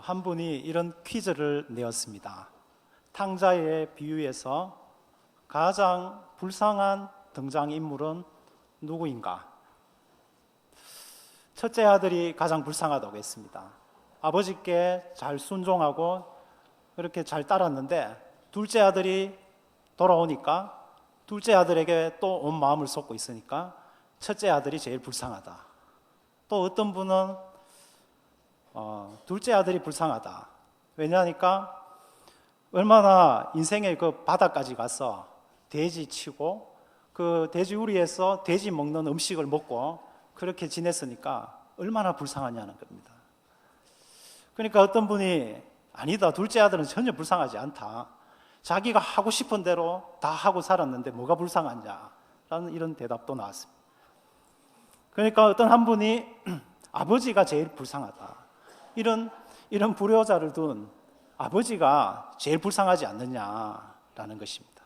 한 분이 이런 퀴즈를 내었습니다. 탕자의 비유에서 가장 불쌍한 등장인물은 누구인가? 첫째 아들이 가장 불쌍하다고 했습니다. 아버지께 잘 순종하고 그렇게 잘 따랐는데 둘째 아들이 돌아오니까 둘째 아들에게 또 온 마음을 쏟고 있으니까 첫째 아들이 제일 불쌍하다. 또 어떤 분은 둘째 아들이 불쌍하다. 왜냐하니까 얼마나 인생의 그 바닥까지 가서 돼지 치고 그 돼지 우리에서 돼지 먹는 음식을 먹고 그렇게 지냈으니까 얼마나 불쌍하냐는 겁니다. 그러니까 어떤 분이 아니다, 둘째 아들은 전혀 불쌍하지 않다. 자기가 하고 싶은 대로 다 하고 살았는데 뭐가 불쌍하냐라는 이런 대답도 나왔습니다. 그러니까 어떤 한 분이 아버지가 제일 불쌍하다. 이런 불효자를 둔 아버지가 제일 불쌍하지 않느냐라는 것입니다.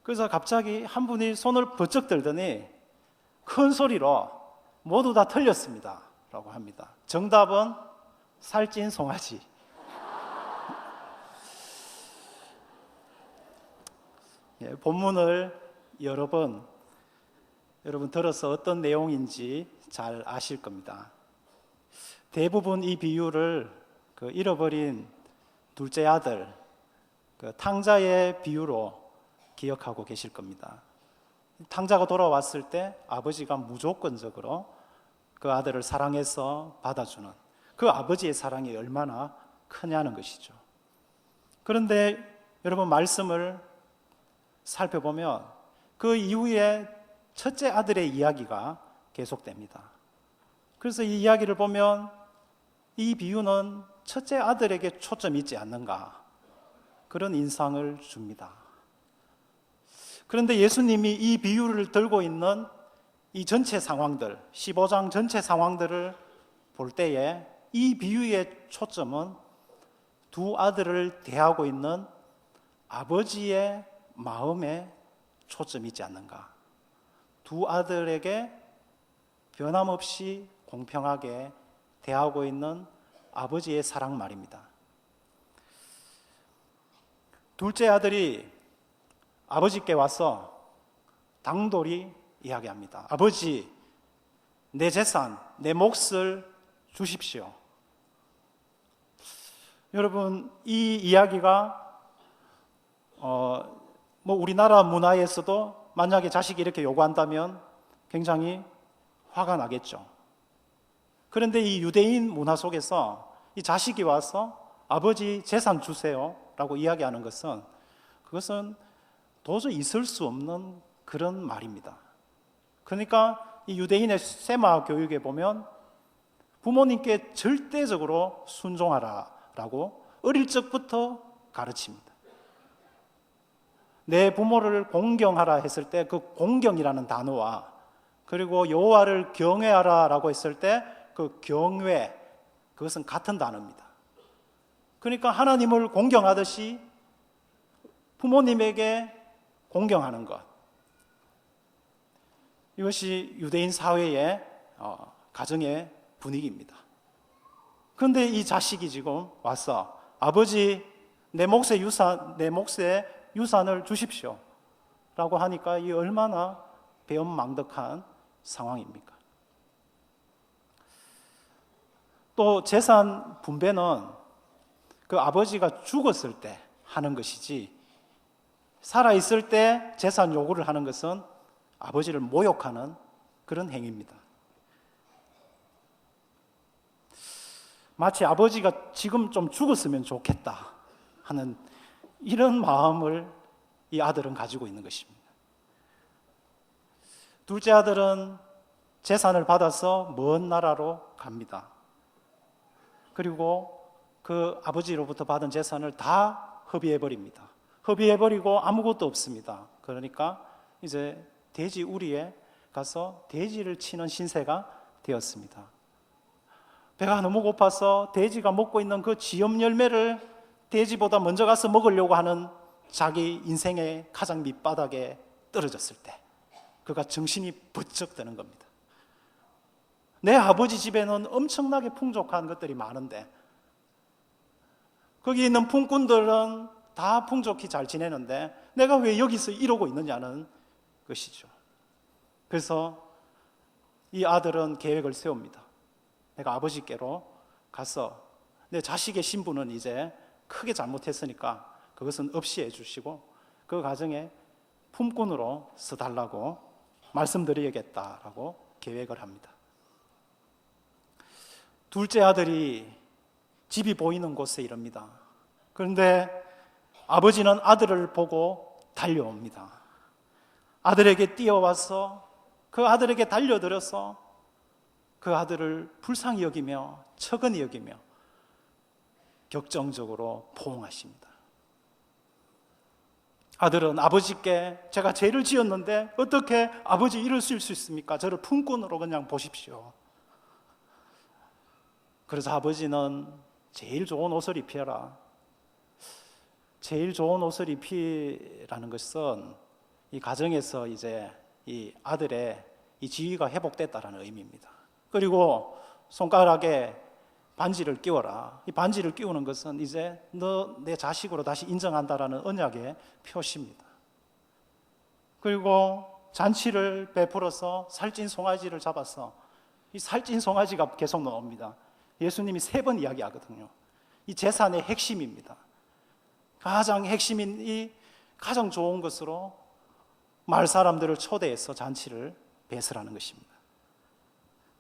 그래서 갑자기 한 분이 손을 번쩍 들더니 큰 소리로 모두 다 틀렸습니다 라고 합니다. 정답은 살찐 송아지. 본문을 여러분 들어서 어떤 내용인지 잘 아실 겁니다. 대부분 이 비유를 그 잃어버린 둘째 아들, 그 탕자의 비유로 기억하고 계실 겁니다. 탕자가 돌아왔을 때 아버지가 무조건적으로 그 아들을 사랑해서 받아주는 그 아버지의 사랑이 얼마나 크냐는 것이죠. 그런데 여러분 말씀을 살펴보면 그 이후에 첫째 아들의 이야기가 계속됩니다. 그래서 이 이야기를 보면 이 비유는 첫째 아들에게 초점이 있지 않는가 그런 인상을 줍니다. 그런데 예수님이 이 비유를 들고 있는 이 전체 상황들, 15장 전체 상황들을 볼 때에 이 비유의 초점은 두 아들을 대하고 있는 아버지의 마음에 초점이 있지 않는가. 두 아들에게 변함없이 공평하게 대하고 있는 아버지의 사랑 말입니다. 둘째 아들이 아버지께 와서 당돌이 이야기합니다. 아버지, 내 재산, 내 몫을 주십시오. 여러분, 이 이야기가 우리나라 문화에서도 만약에 자식이 이렇게 요구한다면 굉장히 화가 나겠죠. 그런데 이 유대인 문화 속에서 이 자식이 와서 아버지 재산 주세요 라고 이야기하는 것은 그것은 도저히 있을 수 없는 그런 말입니다. 그러니까 이 유대인의 세마 교육에 보면 부모님께 절대적으로 순종하라라고 어릴 적부터 가르칩니다. 내 부모를 공경하라 했을 때 그 공경이라는 단어와 그리고 여호와를 경외하라라고 했을 때 그 경외, 그것은 같은 단어입니다. 그러니까 하나님을 공경하듯이 부모님에게 공경하는 것, 이것이 유대인 사회의 가정의 분위기입니다. 그런데 이 자식이 지금 와서 아버지 내 몫의 유산을 주십시오 라고 하니까 이 얼마나 배은망덕한 상황입니까? 또 재산 분배는 그 아버지가 죽었을 때 하는 것이지 살아있을 때 재산 요구를 하는 것은 아버지를 모욕하는 그런 행위입니다. 마치 아버지가 지금 좀 죽었으면 좋겠다 하는 이런 마음을 이 아들은 가지고 있는 것입니다. 둘째 아들은 재산을 받아서 먼 나라로 갑니다. 그리고 그 아버지로부터 받은 재산을 다 허비해버립니다. 허비해버리고 아무것도 없습니다. 그러니까 이제 돼지 우리에 가서 돼지를 치는 신세가 되었습니다. 배가 너무 고파서 돼지가 먹고 있는 그 지엽 열매를 돼지보다 먼저 가서 먹으려고 하는 자기 인생의 가장 밑바닥에 떨어졌을 때 그가 정신이 번쩍 드는 겁니다. 내 아버지 집에는 엄청나게 풍족한 것들이 많은데 거기 있는 품꾼들은 다 풍족히 잘 지내는데 내가 왜 여기서 이러고 있느냐는 것이죠. 그래서 이 아들은 계획을 세웁니다. 내가 아버지께로 가서 내 자식의 신분은 이제 크게 잘못했으니까 그것은 없이 해주시고 그 가정에 품꾼으로 써달라고 말씀드려야겠다라고 계획을 합니다. 둘째 아들이 집이 보이는 곳에 이릅니다. 그런데 아버지는 아들을 보고 달려옵니다. 아들에게 뛰어와서 그 아들에게 달려들어서 그 아들을 불쌍히 여기며 척은히 여기며 격정적으로 포옹하십니다. 아들은 아버지께 제가 죄를 지었는데 어떻게 아버지 이럴 수 있습니까? 저를 품꾼으로 그냥 보십시오. 그래서 아버지는 제일 좋은 옷을 입혀라. 제일 좋은 옷을 입히라는 것은 이 가정에서 이제 이 아들의 이 지위가 회복됐다라는 의미입니다. 그리고 손가락에 반지를 끼워라. 이 반지를 끼우는 것은 이제 너 내 자식으로 다시 인정한다라는 언약의 표시입니다. 그리고 잔치를 베풀어서 살찐 송아지를 잡아서 이 살찐 송아지가 계속 나옵니다. 예수님이 3번 이야기하거든요. 이 제산의 핵심입니다. 가장 핵심인 이 가장 좋은 것으로 마을 사람들을 초대해서 잔치를 베풀라는 것입니다.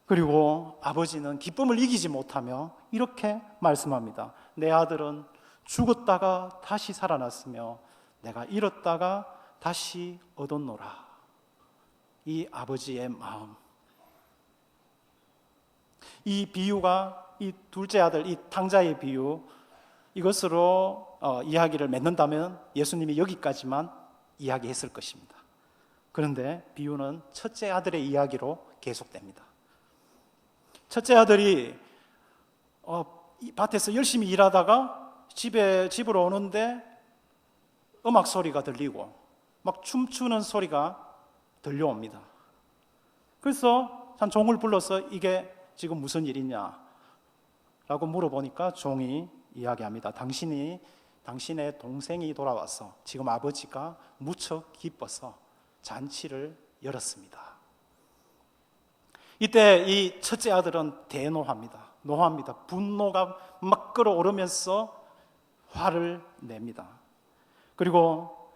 그리고 아버지는 기쁨을 이기지 못하며 이렇게 말씀합니다. 내 아들은 죽었다가 다시 살아났으며 내가 잃었다가 다시 얻었노라. 이 아버지의 마음. 이 비유가 이 둘째 아들, 이 탕자의 비유, 이것으로 이야기를 맺는다면 예수님이 여기까지만 이야기했을 것입니다. 그런데 비유는 첫째 아들의 이야기로 계속됩니다. 첫째 아들이 이 밭에서 열심히 일하다가 집으로 오는데 음악 소리가 들리고 막 춤추는 소리가 들려옵니다. 그래서 한 종을 불러서 이게 지금 무슨 일이냐 라고 물어보니까 종이 이야기합니다. 당신의 동생이 돌아와서 지금 아버지가 무척 기뻐서 잔치를 열었습니다. 이때 이 첫째 아들은 대노합니다. 노합니다. 분노가 막 끓어오르면서 화를 냅니다. 그리고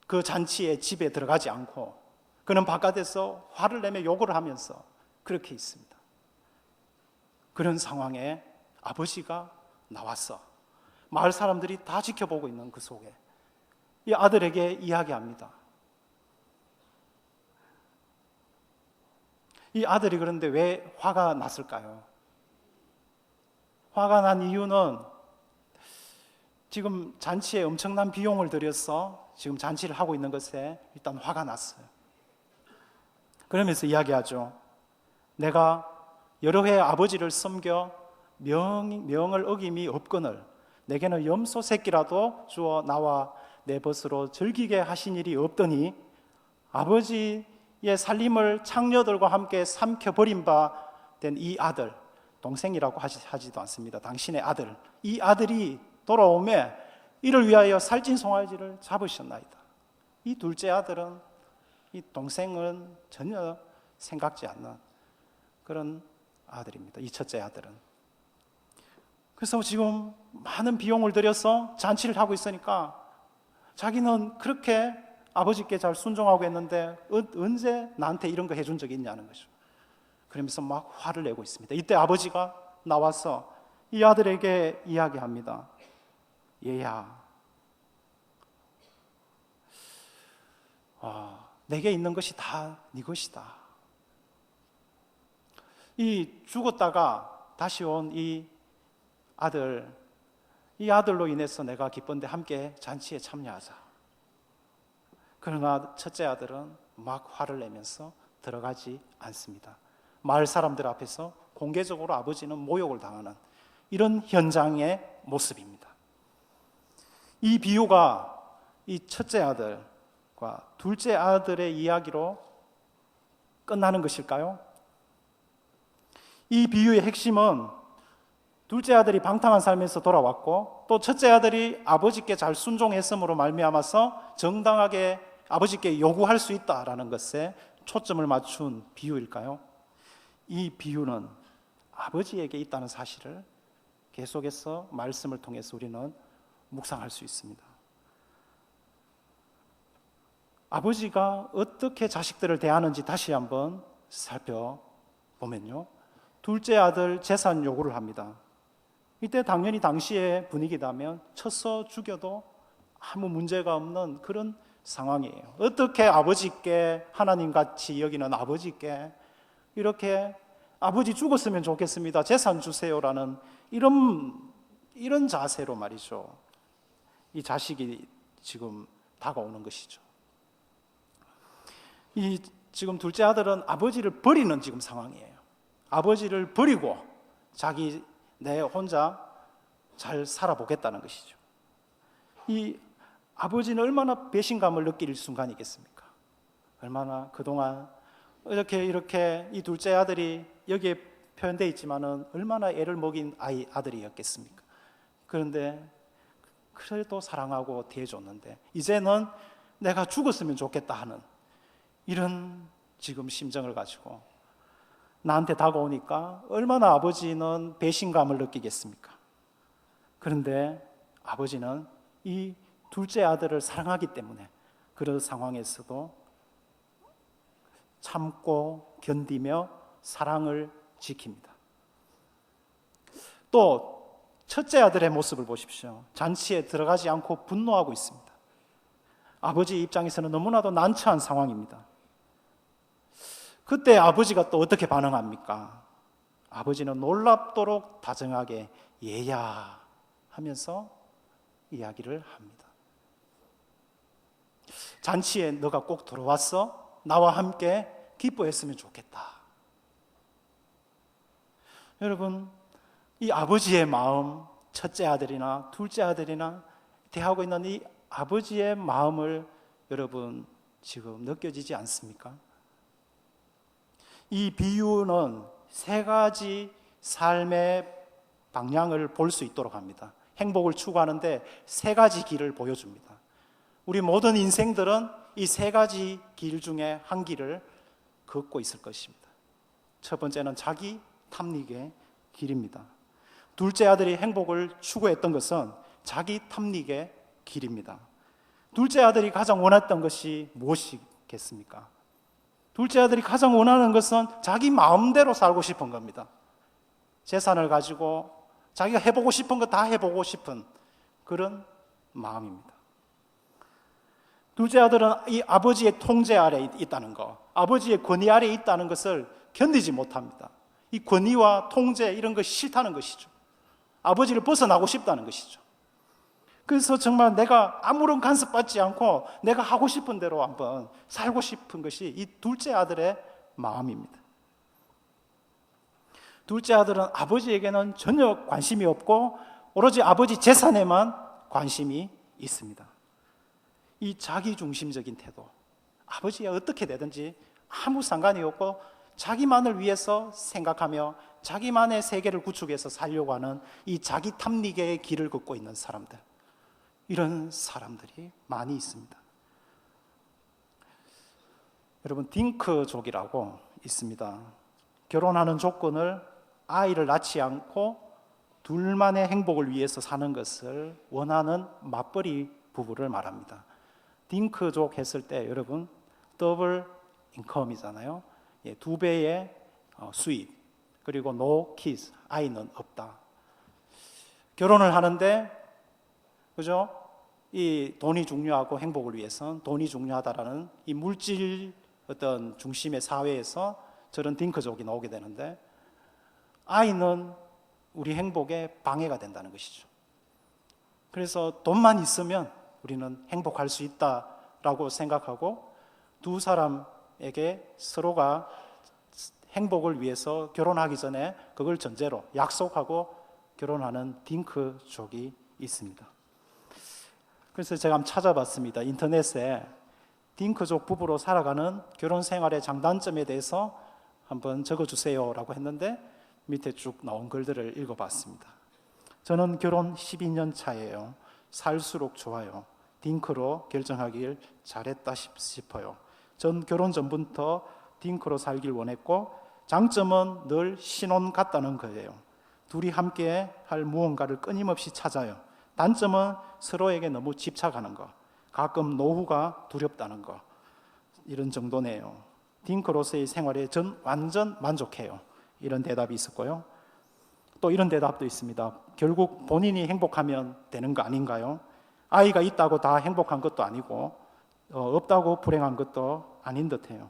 그 잔치에 집에 들어가지 않고 그는 바깥에서 화를 내며 욕을 하면서 그렇게 있습니다. 그런 상황에 아버지가 나왔어. 마을 사람들이 다 지켜보고 있는 그 속에 이 아들에게 이야기합니다. 이 아들이 그런데 왜 화가 났을까요? 화가 난 이유는 지금 잔치에 엄청난 비용을 들여서 지금 잔치를 하고 있는 것에 일단 화가 났어요. 그러면서 이야기하죠. 내가 여러 해 아버지를 섬겨 명을 어김이 없거늘 내게는 염소 새끼라도 주어 나와 내 벗으로 즐기게 하신 일이 없더니 아버지의 살림을 창녀들과 함께 삼켜버린 바 된 이 아들, 동생이라고 하지도 않습니다. 당신의 아들, 이 아들이 돌아오매 이를 위하여 살찐 송아지를 잡으셨나이다. 이 둘째 아들은 이 동생은 전혀 생각지 않는 그런 아들입니다. 이 첫째 아들은. 그래서 지금 많은 비용을 들여서 잔치를 하고 있으니까 자기는 그렇게 아버지께 잘 순종하고 했는데 언제 나한테 이런 거 해준 적이 있냐는 거죠. 그러면서 막 화를 내고 있습니다. 이때 아버지가 나와서 이 아들에게 이야기합니다. 얘야, 내게 있는 것이 다 네 것이다. 이 죽었다가 다시 온 이 아들로 인해서 내가 기쁜데 함께 잔치에 참여하자. 그러나 첫째 아들은 막 화를 내면서 들어가지 않습니다. 마을 사람들 앞에서 공개적으로 아버지는 모욕을 당하는 이런 현장의 모습입니다. 이 비유가 이 첫째 아들과 둘째 아들의 이야기로 끝나는 것일까요? 이 비유의 핵심은 둘째 아들이 방탕한 삶에서 돌아왔고 또 첫째 아들이 아버지께 잘 순종했음으로 말미암아서 정당하게 아버지께 요구할 수 있다라는 것에 초점을 맞춘 비유일까요? 이 비유는 아버지에게 있다는 사실을 계속해서 말씀을 통해서 우리는 묵상할 수 있습니다. 아버지가 어떻게 자식들을 대하는지 다시 한번 살펴보면요, 둘째 아들 재산 요구를 합니다. 이때 당연히 당시의 분위기라면 쳐서 죽여도 아무 문제가 없는 그런 상황이에요. 어떻게 아버지께, 하나님같이 여기는 아버지께 이렇게 아버지 죽었으면 좋겠습니다, 재산 주세요라는 이런 자세로 말이죠, 이 자식이 지금 다가오는 것이죠. 이 지금 둘째 아들은 아버지를 버리는 지금 상황이에요. 아버지를 버리고 내 혼자 잘 살아보겠다는 것이죠. 이 아버지는 얼마나 배신감을 느낄 순간이겠습니까? 얼마나 그동안 이렇게 이 둘째 아들이 여기에 표현되어 있지만은 얼마나 애를 먹인 아들이었겠습니까? 그런데 그래도 사랑하고 대해줬는데 이제는 내가 죽었으면 좋겠다 하는 이런 지금 심정을 가지고 나한테 다가오니까 얼마나 아버지는 배신감을 느끼겠습니까? 그런데 아버지는 이 둘째 아들을 사랑하기 때문에 그런 상황에서도 참고 견디며 사랑을 지킵니다. 또 첫째 아들의 모습을 보십시오. 잔치에 들어가지 않고 분노하고 있습니다. 아버지 입장에서는 너무나도 난처한 상황입니다. 그때 아버지가 또 어떻게 반응합니까? 아버지는 놀랍도록 다정하게 얘야 하면서 이야기를 합니다. 잔치에 너가 꼭 들어왔어? 나와 함께 기뻐했으면 좋겠다. 여러분, 이 아버지의 마음, 첫째 아들이나 둘째 아들이나 대하고 있는 이 아버지의 마음을 여러분 지금 느껴지지 않습니까? 이 비유는 세 가지 삶의 방향을 볼 수 있도록 합니다. 행복을 추구하는데 세 가지 길을 보여줍니다. 우리 모든 인생들은 이 세 가지 길 중에 한 길을 걷고 있을 것입니다. 첫 번째는 자기 탐닉의 길입니다. 둘째 아들이 행복을 추구했던 것은 자기 탐닉의 길입니다. 둘째 아들이 가장 원했던 것이 무엇이겠습니까? 둘째 아들이 가장 원하는 것은 자기 마음대로 살고 싶은 겁니다. 재산을 가지고 자기가 해보고 싶은 거 다 해보고 싶은 그런 마음입니다. 둘째 아들은 이 아버지의 통제 아래에 있다는 것, 아버지의 권위 아래에 있다는 것을 견디지 못합니다. 이 권위와 통제 이런 것이 싫다는 것이죠. 아버지를 벗어나고 싶다는 것이죠. 그래서 정말 내가 아무런 간섭받지 않고 내가 하고 싶은 대로 한번 살고 싶은 것이 이 둘째 아들의 마음입니다. 둘째 아들은 아버지에게는 전혀 관심이 없고 오로지 아버지 재산에만 관심이 있습니다. 이 자기중심적인 태도, 아버지가 어떻게 되든지 아무 상관이 없고 자기만을 위해서 생각하며 자기만의 세계를 구축해서 살려고 하는 이 자기 탐닉의 길을 걷고 있는 사람들, 이런 사람들이 많이 있습니다. 여러분, 딩크족이라고 있습니다. 결혼하는 조건을 아이를 낳지 않고 둘만의 행복을 위해서 사는 것을 원하는 맞벌이 부부를 말합니다. 딩크족 했을 때 여러분 더블 인컴이잖아요. 두 배의 수입, 그리고 no kids, 아이는 없다. 결혼을 하는데 그죠? 이 돈이 중요하고 행복을 위해서는 돈이 중요하다라는 이 물질 어떤 중심의 사회에서 저런 딩크족이 나오게 되는데 아이는 우리 행복에 방해가 된다는 것이죠. 그래서 돈만 있으면 우리는 행복할 수 있다라고 생각하고 두 사람에게 서로가 행복을 위해서 결혼하기 전에 그걸 전제로 약속하고 결혼하는 딩크족이 있습니다. 그래서 제가 한번 찾아봤습니다. 인터넷에 딩크족 부부로 살아가는 결혼 생활의 장단점에 대해서 한번 적어주세요라고 했는데 밑에 쭉 나온 글들을 읽어봤습니다. 저는 결혼 12년 차예요. 살수록 좋아요. 딩크로 결정하길 잘했다 싶어요. 전 결혼 전부터 딩크로 살길 원했고 장점은 늘 신혼 같다는 거예요. 둘이 함께 할 무언가를 끊임없이 찾아요. 단점은 서로에게 너무 집착하는 거, 가끔 노후가 두렵다는 거, 이런 정도네요. 딩크로서의 생활에 전 완전 만족해요. 이런 대답이 있었고요. 또 이런 대답도 있습니다. 결국 본인이 행복하면 되는 거 아닌가요? 아이가 있다고 다 행복한 것도 아니고 없다고 불행한 것도 아닌 듯해요.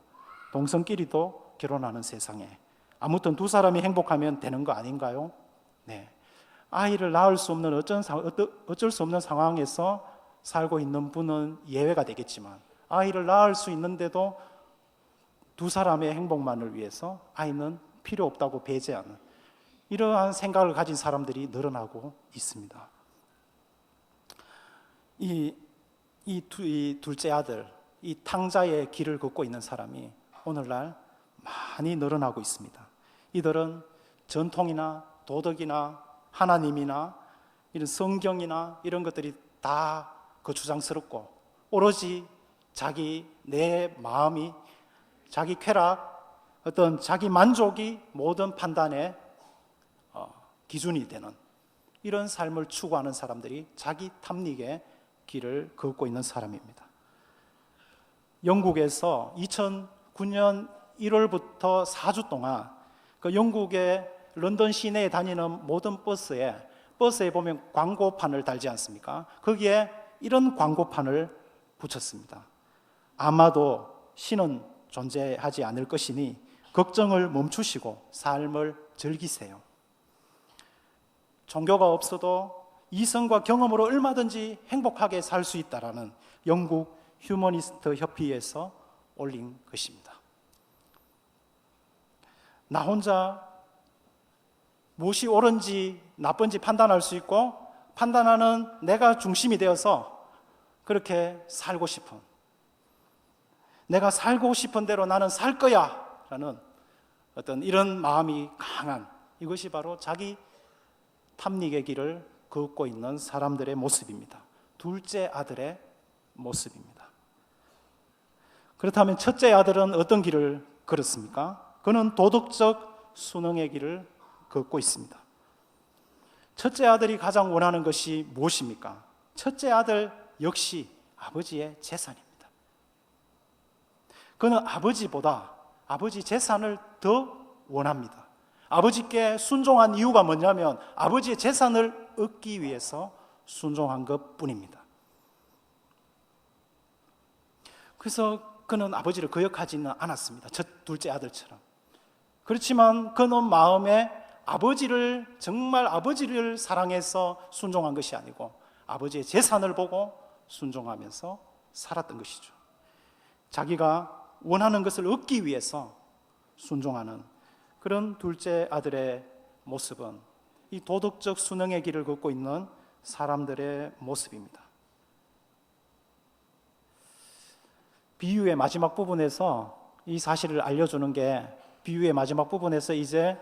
동성끼리도 결혼하는 세상에 아무튼 두 사람이 행복하면 되는 거 아닌가요? 네. 아이를 낳을 수 없는 어쩔 수 없는 상황에서 살고 있는 분은 예외가 되겠지만 아이를 낳을 수 있는데도 두 사람의 행복만을 위해서 아이는 필요 없다고 배제하는 이러한 생각을 가진 사람들이 늘어나고 있습니다. 이 둘째 아들, 이 탕자의 길을 걷고 있는 사람이 오늘날 많이 늘어나고 있습니다. 이들은 전통이나 도덕이나 하나님이나 이런 성경이나 이런 것들이 다 거추장스럽고 오로지 내 마음이 자기 쾌락, 어떤 자기 만족이 모든 판단의 기준이 되는 이런 삶을 추구하는 사람들이 자기 탐닉의 길을 걷고 있는 사람입니다. 영국에서 2009년 1월부터 4주 동안 그 영국의 런던 시내에 다니는 모든 버스에 보면 광고판을 달지 않습니까? 거기에 이런 광고판을 붙였습니다. 아마도 신은 존재하지 않을 것이니 걱정을 멈추시고 삶을 즐기세요. 종교가 없어도 이성과 경험으로 얼마든지 행복하게 살 수 있다라는 영국 휴머니스트 협의회에서 올린 것입니다. 나 혼자 무엇이 옳은지 나쁜지 판단할 수 있고 판단하는 내가 중심이 되어서 그렇게 살고 싶은, 내가 살고 싶은 대로 나는 살 거야 라는 어떤 이런 마음이 강한, 이것이 바로 자기 탐닉의 길을 걷고 있는 사람들의 모습입니다. 둘째 아들의 모습입니다. 그렇다면 첫째 아들은 어떤 길을 걸었습니까? 그는 도덕적 순응의 길을 걷고 있습니다. 첫째 아들이 가장 원하는 것이 무엇입니까? 첫째 아들 역시 아버지의 재산입니다. 그는 아버지 재산을 더 원합니다. 아버지께 순종한 이유가 뭐냐면 아버지의 재산을 얻기 위해서 순종한 것뿐입니다. 그래서 그는 아버지를 거역하지는 않았습니다. 둘째 아들처럼. 그렇지만 그는 마음에 정말 아버지를 사랑해서 순종한 것이 아니고 아버지의 재산을 보고 순종하면서 살았던 것이죠. 자기가 원하는 것을 얻기 위해서 순종하는 그런 둘째 아들의 모습은 이 도덕적 순응의 길을 걷고 있는 사람들의 모습입니다. 비유의 마지막 부분에서 이 사실을 알려주는 게, 비유의 마지막 부분에서 이제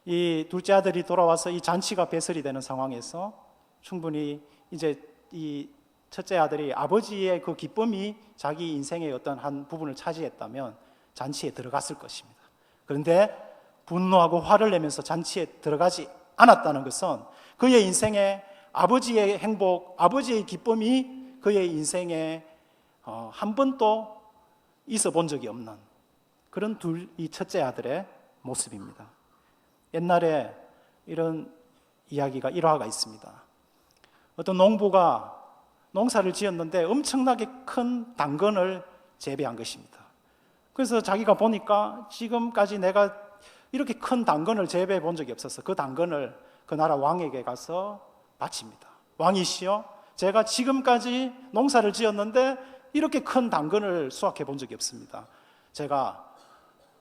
이 둘째 아들이 돌아와서 이 잔치가 배설이 되는 상황에서 충분히 이제 이 첫째 아들이 아버지의 그 기쁨이 자기 인생의 어떤 한 부분을 차지했다면 잔치에 들어갔을 것입니다. 그런데 분노하고 화를 내면서 잔치에 들어가지 않았다는 것은 그의 인생에 아버지의 행복, 아버지의 기쁨이 그의 인생에 한 번도 있어 본 적이 없는 그런 이 첫째 아들의 모습입니다. 옛날에 이런 이야기가, 일화가 있습니다. 어떤 농부가 농사를 지었는데 엄청나게 큰 당근을 재배한 것입니다. 그래서 자기가 보니까 지금까지 내가 이렇게 큰 당근을 재배해 본 적이 없어서 그 당근을 그 나라 왕에게 가서 바칩니다. 왕이시여, 제가 지금까지 농사를 지었는데 이렇게 큰 당근을 수확해 본 적이 없습니다. 제가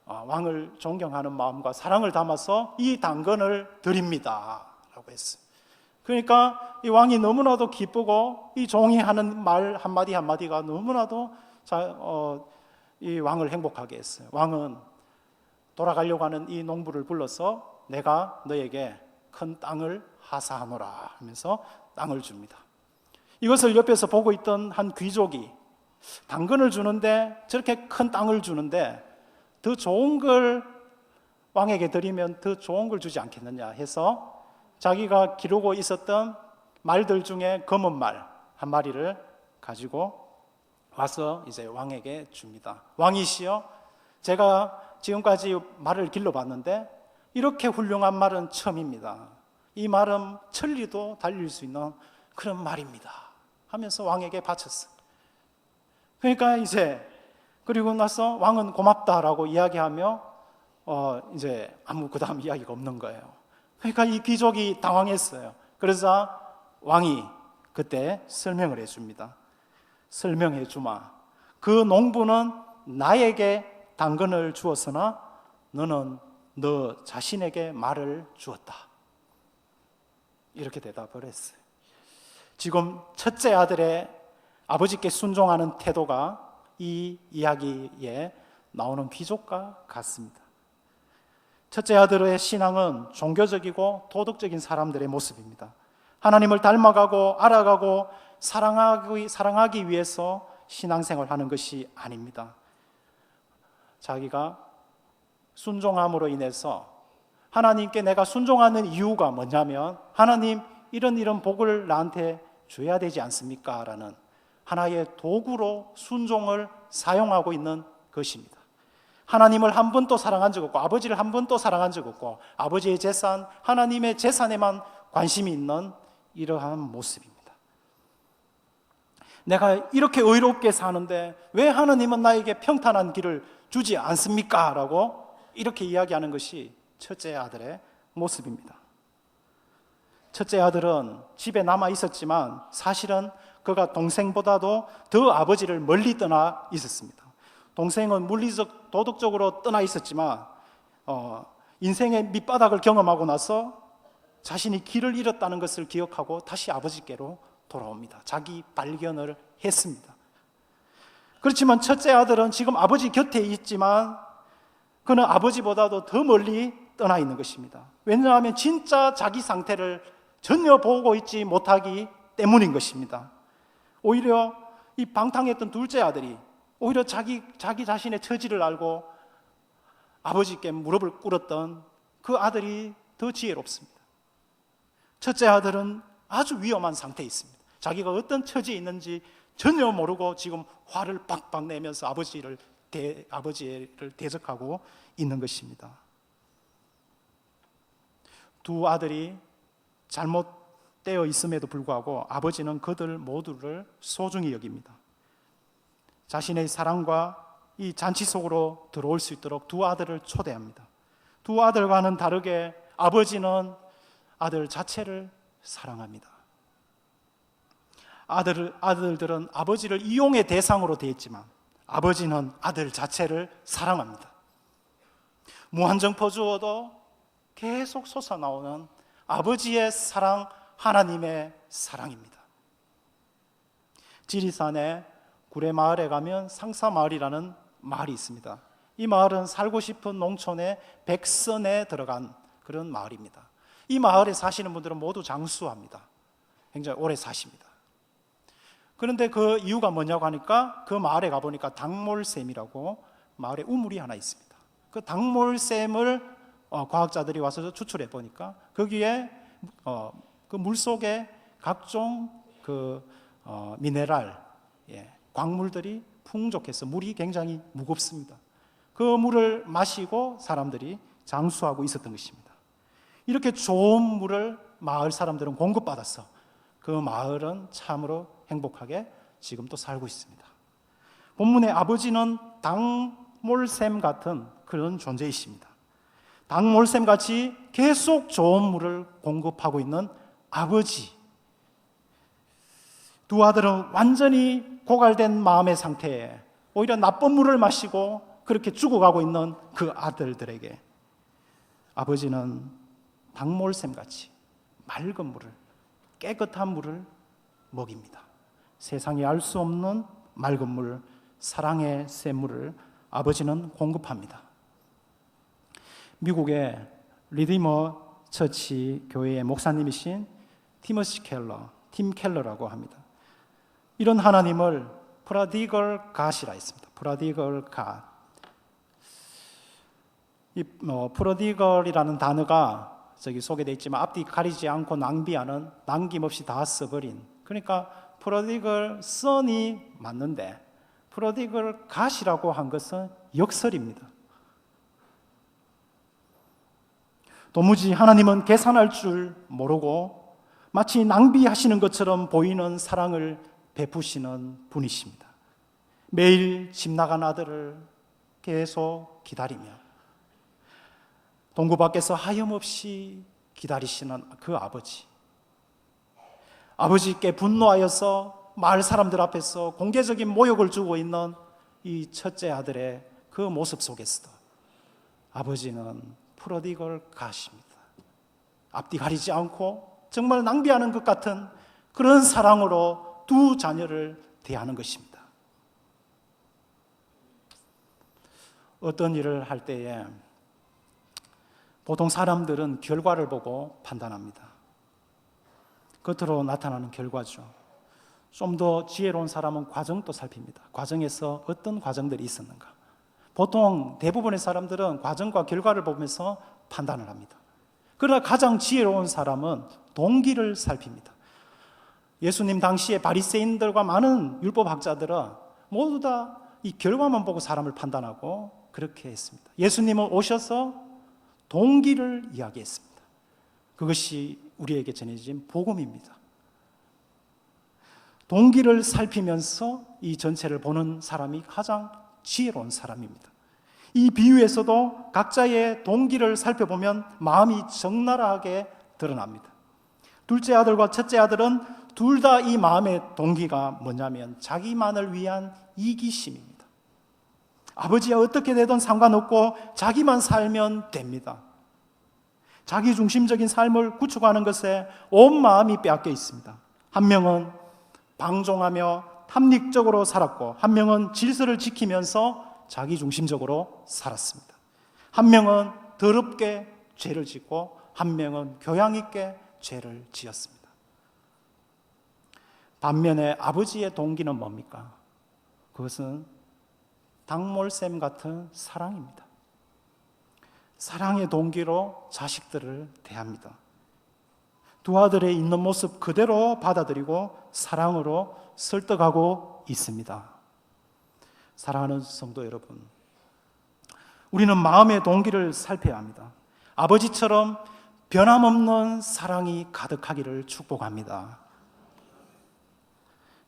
왕을 존경하는 마음과 사랑을 담아서 이 당근을 드립니다 라고 했어요. 그러니까 이 왕이 너무나도 기쁘고 이 종이 하는 말 한마디 한마디가 너무나도 이 왕을 행복하게 했어요. 왕은 돌아가려고 하는 이 농부를 불러서 내가 너에게 큰 땅을 하사하노라 하면서 땅을 줍니다. 이것을 옆에서 보고 있던 한 귀족이 당근을 주는데, 저렇게 큰 땅을 주는데 더 좋은 걸 왕에게 드리면 더 좋은 걸 주지 않겠느냐 해서 자기가 기르고 있었던 말들 중에 검은 말 한 마리를 가지고 와서 이제 왕에게 줍니다. 왕이시여, 제가 지금까지 말을 길러봤는데 이렇게 훌륭한 말은 처음입니다. 이 말은 천리도 달릴 수 있는 그런 말입니다 하면서 왕에게 바쳤어요. 그러니까 이제 그리고 나서 왕은 고맙다라고 이야기하며 이제 아무 그 다음 이야기가 없는 거예요. 그러니까 이 귀족이 당황했어요. 그래서 왕이 그때 설명을 해줍니다. 설명해 주마. 그 농부는 나에게 당근을 주었으나 너는 너 자신에게 말을 주었다. 이렇게 대답을 했어요. 지금 첫째 아들의 아버지께 순종하는 태도가 이 이야기에 나오는 귀족과 같습니다. 첫째 아들의 신앙은 종교적이고 도덕적인 사람들의 모습입니다. 하나님을 닮아가고 알아가고 사랑하기 위해서 신앙생활을 하는 것이 아닙니다. 자기가 순종함으로 인해서 하나님께 내가 순종하는 이유가 뭐냐면 하나님 이런 복을 나한테 줘야 되지 않습니까? 라는 하나의 도구로 순종을 사용하고 있는 것입니다. 하나님을 한 번도 사랑한 적 없고 아버지를 한 번도 사랑한 적 없고 아버지의 재산, 하나님의 재산에만 관심이 있는 이러한 모습입니다. 내가 이렇게 의롭게 사는데 왜 하나님은 나에게 평탄한 길을 주지 않습니까? 라고 이렇게 이야기하는 것이 첫째 아들의 모습입니다. 첫째 아들은 집에 남아 있었지만 사실은 그가 동생보다도 더 아버지를 멀리 떠나 있었습니다. 동생은 물리적, 도덕적으로 떠나 있었지만 인생의 밑바닥을 경험하고 나서 자신이 길을 잃었다는 것을 기억하고 다시 아버지께로 돌아옵니다. 자기 발견을 했습니다. 그렇지만 첫째 아들은 지금 아버지 곁에 있지만 그는 아버지보다도 더 멀리 떠나 있는 것입니다. 왜냐하면 진짜 자기 상태를 전혀 보고 있지 못하기 때문인 것입니다. 오히려 이 방탕했던 둘째 아들이 오히려 자기 자신의 처지를 알고 아버지께 무릎을 꿇었던 그 아들이 더 지혜롭습니다. 첫째 아들은 아주 위험한 상태에 있습니다. 자기가 어떤 처지에 있는지 전혀 모르고 지금 화를 빡빡 내면서 아버지를 대적하고 있는 것입니다. 두 아들이 잘못되어 있음에도 불구하고 아버지는 그들 모두를 소중히 여깁니다. 자신의 사랑과 이 잔치 속으로 들어올 수 있도록 두 아들을 초대합니다. 두 아들과는 다르게 아버지는 아들 자체를 사랑합니다. 아들들은 아버지를 이용의 대상으로 되었지만 아버지는 아들 자체를 사랑합니다. 무한정포 주어도 계속 솟아나오는 아버지의 사랑, 하나님의 사랑입니다. 지리산의 구례마을에 가면 상사마을이라는 마을이 있습니다. 이 마을은 살고 싶은 농촌의 백선에 들어간 그런 마을입니다. 이 마을에 사시는 분들은 모두 장수합니다. 굉장히 오래 사십니다. 그런데 그 이유가 뭐냐고 하니까 그 마을에 가보니까 닭몰샘이라고 마을에 우물이 하나 있습니다. 그 닭몰샘을 과학자들이 와서 추출해 보니까 거기에 그 물속에 각종 미네랄, 광물들이 풍족해서 물이 굉장히 무겁습니다. 그 물을 마시고 사람들이 장수하고 있었던 것입니다. 이렇게 좋은 물을 마을 사람들은 공급받아서 그 마을은 참으로 행복하게 지금도 살고 있습니다. 본문의 아버지는 닭몰샘 같은 그런 존재이십니다. 닭몰샘 같이 계속 좋은 물을 공급하고 있는 아버지. 두 아들은 완전히 고갈된 마음의 상태에 오히려 나쁜 물을 마시고 그렇게 죽어가고 있는 그 아들들에게 아버지는 닭몰샘같이 맑은 물을, 깨끗한 물을 먹입니다. 세상에 알 수 없는 맑은 물, 사랑의 샘물을 아버지는 공급합니다. 미국의 리디머 처치 교회의 목사님이신 팀 켈러라고 합니다. 이런 하나님을 프라디걸 갓이라 했습니다. 프라디걸 갓. 이 프로디걸이라는 단어가 저기 소개되어 있지만 앞뒤 가리지 않고 낭비하는, 남김없이 다 써버린, 그러니까 프로디걸 선이 맞는데 프로디걸 갓이라고 한 것은 역설입니다. 도무지 하나님은 계산할 줄 모르고 마치 낭비하시는 것처럼 보이는 사랑을 베푸시는 분이십니다. 매일 집 나간 아들을 계속 기다리며 동구 밖에서 하염없이 기다리시는 그 아버지, 아버지께 분노하여서 마을 사람들 앞에서 공개적인 모욕을 주고 있는 이 첫째 아들의 그 모습 속에서도 아버지는 프로디걸 갓입니다. 앞뒤 가리지 않고 정말 낭비하는 것 같은 그런 사랑으로 두 자녀를 대하는 것입니다. 어떤 일을 할 때에 보통 사람들은 결과를 보고 판단합니다. 겉으로 나타나는 결과죠. 좀 더 지혜로운 사람은 과정도 살핍니다. 과정에서 어떤 과정들이 있었는가. 보통 대부분의 사람들은 과정과 결과를 보면서 판단을 합니다. 그러나 가장 지혜로운 사람은 동기를 살핍니다. 예수님 당시에 바리새인들과 많은 율법학자들은 모두 다 이 결과만 보고 사람을 판단하고 그렇게 했습니다. 예수님은 오셔서 동기를 이야기했습니다. 그것이 우리에게 전해진 복음입니다. 동기를 살피면서 이 전체를 보는 사람이 가장 지혜로운 사람입니다. 이 비유에서도 각자의 동기를 살펴보면 마음이 적나라하게 드러납니다. 둘째 아들과 첫째 아들은 둘 다 이 마음의 동기가 뭐냐면 자기만을 위한 이기심입니다. 아버지와 어떻게 되든 상관없고 자기만 살면 됩니다. 자기 중심적인 삶을 구축하는 것에 온 마음이 빼앗겨 있습니다. 한 명은 방종하며 탐닉적으로 살았고 한 명은 질서를 지키면서 자기 중심적으로 살았습니다. 한 명은 더럽게 죄를 짓고 한 명은 교양 있게 죄를 지었습니다. 반면에 아버지의 동기는 뭡니까? 그것은 닭몰샘 같은 사랑입니다. 사랑의 동기로 자식들을 대합니다. 두 아들의 있는 모습 그대로 받아들이고 사랑으로 설득하고 있습니다. 사랑하는 성도 여러분, 우리는 마음의 동기를 살펴야 합니다. 아버지처럼 변함없는 사랑이 가득하기를 축복합니다.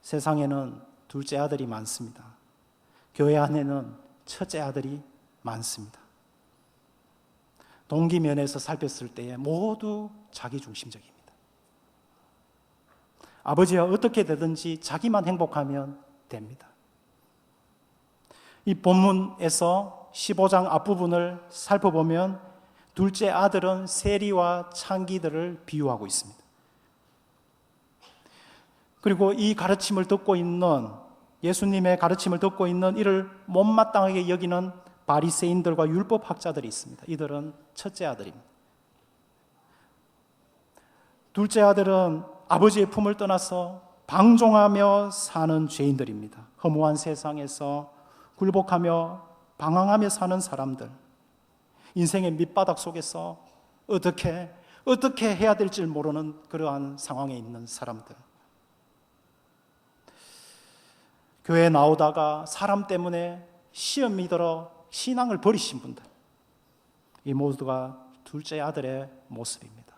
세상에는 둘째 아들이 많습니다. 교회 안에는 첫째 아들이 많습니다. 동기 면에서 살폈을 때에 모두 자기중심적입니다. 아버지와 어떻게 되든지 자기만 행복하면 됩니다. 이 본문에서 15장 앞부분을 살펴보면 둘째 아들은 세리와 창기들을 비유하고 있습니다. 그리고 이 가르침을 듣고 있는, 예수님의 가르침을 듣고 있는 이를 못마땅하게 여기는 바리새인들과 율법학자들이 있습니다. 이들은 첫째 아들입니다. 둘째 아들은 아버지의 품을 떠나서 방종하며 사는 죄인들입니다. 허무한 세상에서 굴복하며 방황하며 사는 사람들, 인생의 밑바닥 속에서 어떻게 해야 될지 모르는 그러한 상황에 있는 사람들, 교회에 나오다가 사람 때문에 시험이 들어 신앙을 버리신 분들, 이 모두가 둘째 아들의 모습입니다.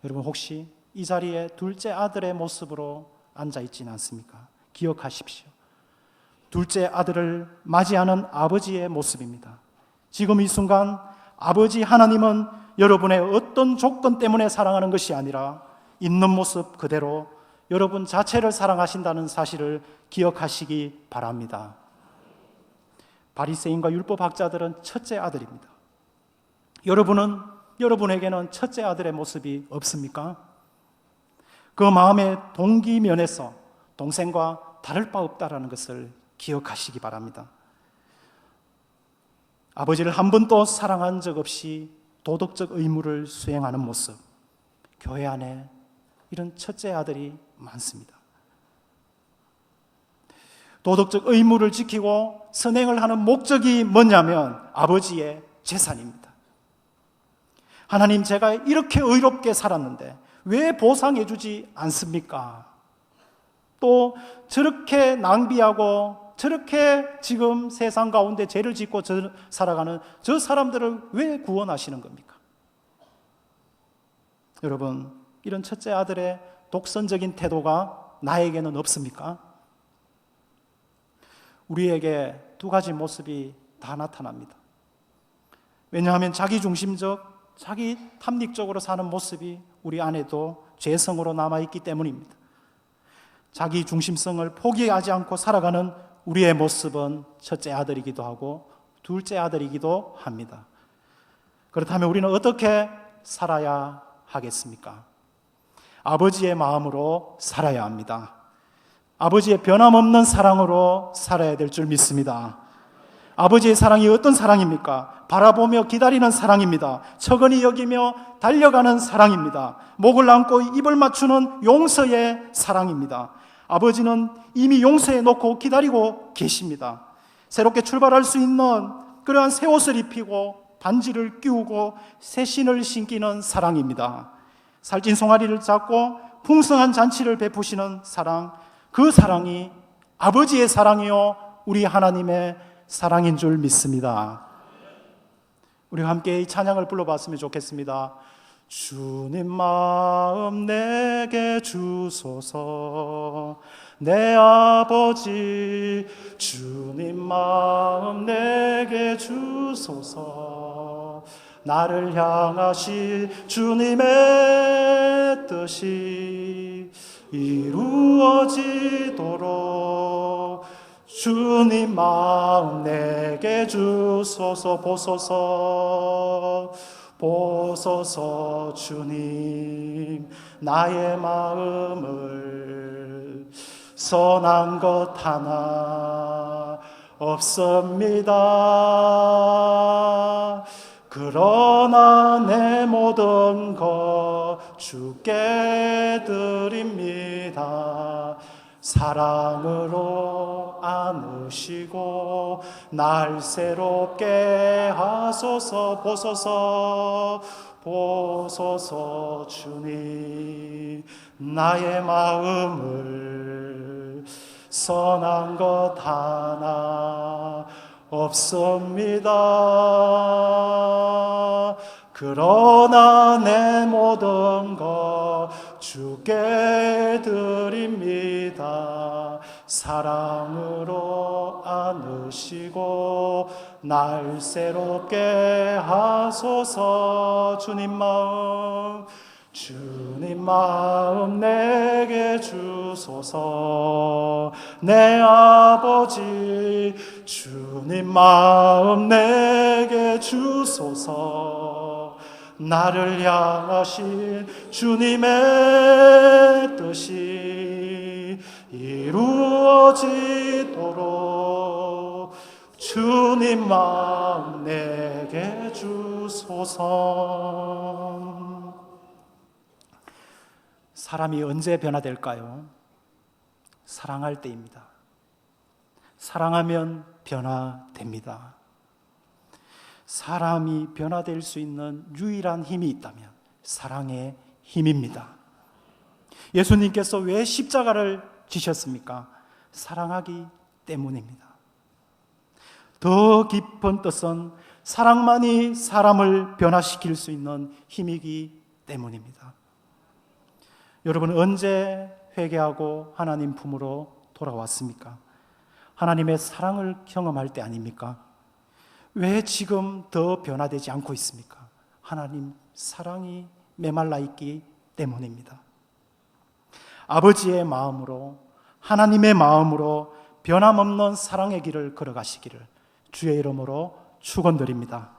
여러분 혹시 이 자리에 둘째 아들의 모습으로 앉아있지는 않습니까? 기억하십시오. 둘째 아들을 맞이하는 아버지의 모습입니다. 지금 이 순간 아버지 하나님은 여러분의 어떤 조건 때문에 사랑하는 것이 아니라 있는 모습 그대로 여러분 자체를 사랑하신다는 사실을 기억하시기 바랍니다. 바리새인과 율법학자들은 첫째 아들입니다. 여러분에게는 첫째 아들의 모습이 없습니까? 그 마음의 동기면에서 동생과 다를 바 없다라는 것을 기억하시기 바랍니다. 아버지를 한 번도 사랑한 적 없이 도덕적 의무를 수행하는 모습, 교회 안에 이런 첫째 아들이 많습니다. 도덕적 의무를 지키고 선행을 하는 목적이 뭐냐면 아버지의 재산입니다. 하나님, 제가 이렇게 의롭게 살았는데 왜 보상해 주지 않습니까? 또 저렇게 낭비하고 저렇게 지금 세상 가운데 죄를 짓고 살아가는 저 사람들을 왜 구원하시는 겁니까? 여러분, 이런 첫째 아들의 독선적인 태도가 나에게는 없습니까? 우리에게 두 가지 모습이 다 나타납니다. 왜냐하면 자기중심적, 자기 탐닉적으로 사는 모습이 우리 안에도 죄성으로 남아있기 때문입니다. 자기 중심성을 포기하지 않고 살아가는 우리의 모습은 첫째 아들이기도 하고 둘째 아들이기도 합니다. 그렇다면 우리는 어떻게 살아야 하겠습니까? 아버지의 마음으로 살아야 합니다. 아버지의 변함없는 사랑으로 살아야 될 줄 믿습니다. 아버지의 사랑이 어떤 사랑입니까? 바라보며 기다리는 사랑입니다. 처근히 여기며 달려가는 사랑입니다. 목을 안고 입을 맞추는 용서의 사랑입니다. 아버지는 이미 용서해 놓고 기다리고 계십니다. 새롭게 출발할 수 있는 그러한 새 옷을 입히고 반지를 끼우고 새 신을 신기는 사랑입니다. 살찐 송아리를 잡고 풍성한 잔치를 베푸시는 사랑, 그 사랑이 아버지의 사랑이요 우리 하나님의 사랑인 줄 믿습니다. 우리가 함께 이 찬양을 불러봤으면 좋겠습니다. 주님 마음 내게 주소서, 내 아버지 주님 마음 내게 주소서, 나를 향하신 주님의 뜻이 이루어지도록 주님 마음 내게 주소서. 보소서 보소서 주님, 나의 마음을 선한 것 하나 없습니다. 그러나 내 모든 것 주께 드립니다. 사랑으로 안으시고 날 새롭게 하소서. 보소서 보소서 주님, 나의 마음을 선한 것 하나 없습니다. 그러나 내 모든 것 주께 드립니다. 사랑으로 안으시고 날 새롭게 하소서. 주님 마음 내게 주소서. 내 아버지 주님 마음 내게 주소서. 나를 향하신 주님의 뜻이 이루어지도록 주님 마음 내게 주소서. 사람이 언제 변화될까요? 사랑할 때입니다. 사랑하면 변화됩니다. 사람이 변화될 수 있는 유일한 힘이 있다면 사랑의 힘입니다. 예수님께서 왜 십자가를 지셨습니까? 사랑하기 때문입니다. 더 깊은 뜻은 사랑만이 사람을 변화시킬 수 있는 힘이기 때문입니다. 여러분, 언제 회개하고 하나님 품으로 돌아왔습니까? 하나님의 사랑을 경험할 때 아닙니까? 왜 지금 더 변화되지 않고 있습니까? 하나님 사랑이 메말라 있기 때문입니다. 아버지의 마음으로, 하나님의 마음으로 변함없는 사랑의 길을 걸어가시기를 주의 이름으로 축원드립니다.